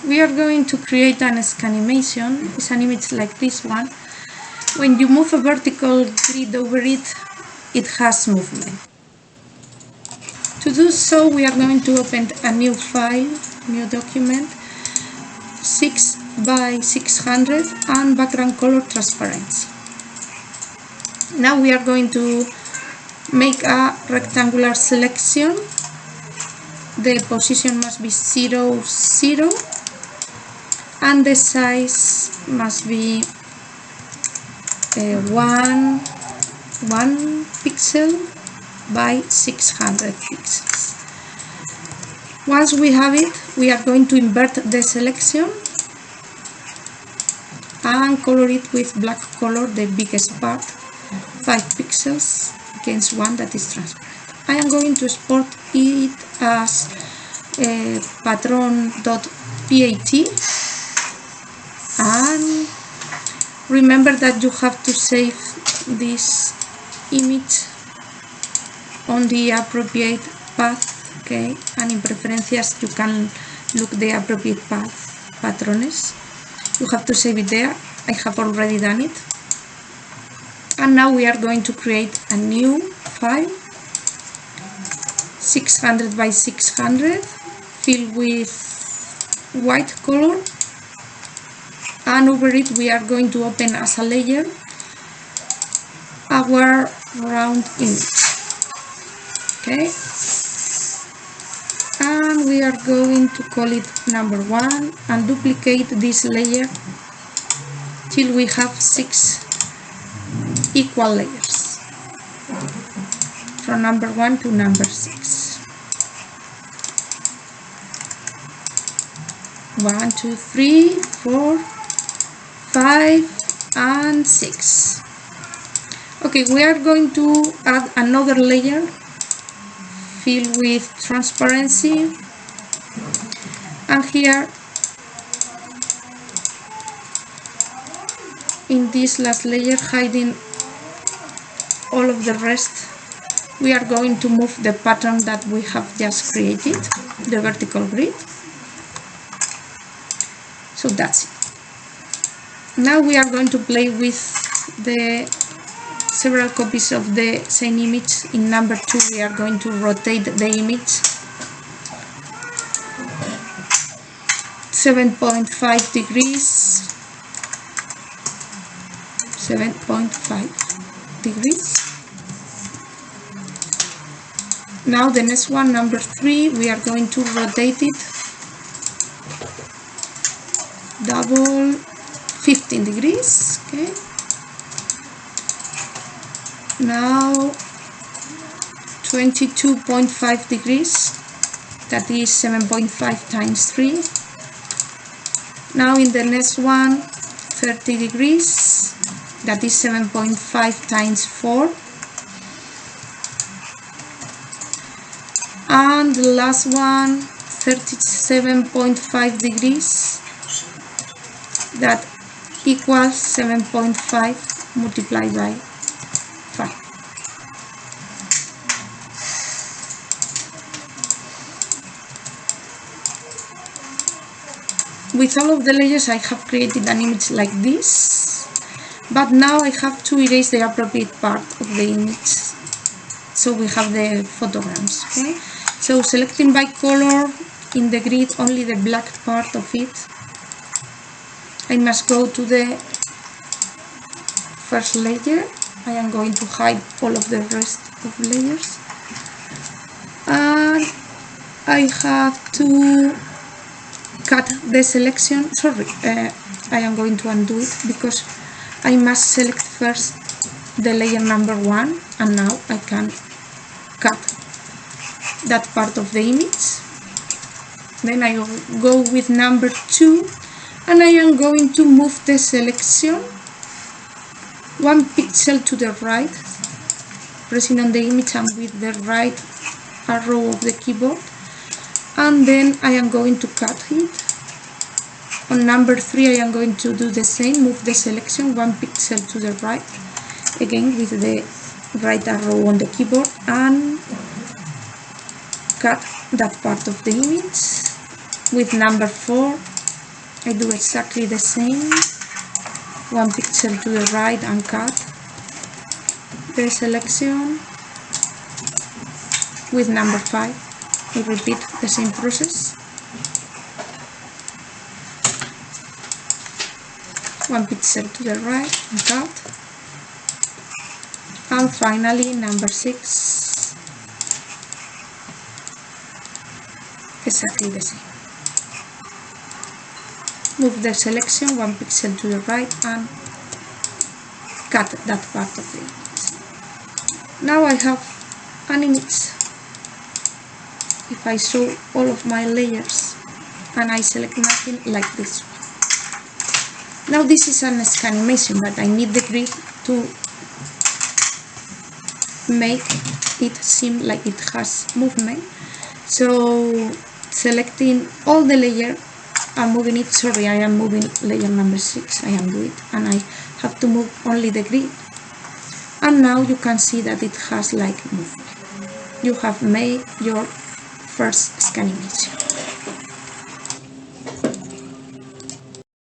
we are going to create an scanimation. It's an image like this one. When you move a vertical grid over it, it has movement. To do so, we are going to open a new file, new document, 6 by 600 and background color transparency. Now we are going to make a rectangular selection. The position must be 0, 0, and the size must be 1 pixel by 600 pixels. Once we have it, we are going to invert the selection and color it with black color, the biggest part, 5 pixels against one that is transparent. I am going to export it as patron.pat, and remember that you have to save this image on the appropriate path, okay? And in preferencias you can look the appropriate path, patrones. You have to save it there. I have already done it. And now we are going to create a new file, 600 by 600, filled with white color, and over it we are going to open as a layer our round image. Okay, and we are going to call it number 1 and duplicate this layer till we have 6 equal layers from number 1 to number 6. 1, 2, 3, 4, 5, and 6. Okay, we are going to add another layer filled with transparency, and here in this last layer, hiding all of the rest, we are going to move the pattern that we have just created, the vertical grid. So that's it. Now we are going to play with the several copies of the same image. In number 2 we are going to rotate the image 7.5 degrees, 7.5 degrees. Now the next one, number 3, we are going to rotate it double 15 degrees. Okay. Now 22.5 degrees, that is 7.5 times 3. Now in the next one, 30 degrees, that is 7.5 times 4. And the last one, 37.5 degrees, that equals 7.5 multiplied by 5. With all of the layers I have created an image like this, but now I have to erase the appropriate part of the image, so we have the photograms. Okay, so selecting by color in the grid only the black part of it, I must go to the first layer. I am going to hide all of the rest of layers, and I have to cut the selection. Sorry, I am going to undo it because I must select first the layer number 1, and now I can cut that part of the image. Then I will go with number 2, and I am going to move the selection 1 pixel to the right, pressing on the image and with the right arrow of the keyboard, and then I am going to cut it. On number 3 I am going to do the same, move the selection 1 pixel to the right, again with the right arrow on the keyboard, and cut that part of the image. With number 4 I do exactly the same. One pixel to the right and cut the selection with number 5. I repeat the same process. One pixel to the right and cut. And finally number 6. Exactly the same. Move the selection 1 pixel to the right and cut that part of the image. Now I have an image. If I show all of my layers and I select nothing, like this one. Now this is an Scanimation, but I need the grid to make it seem like it has movement. So selecting all the layer and moving it, sorry, I am moving layer number 6, I am doing it, and I have to move only the grid. And now you can see that it has like movement. You have made your first Scanimation.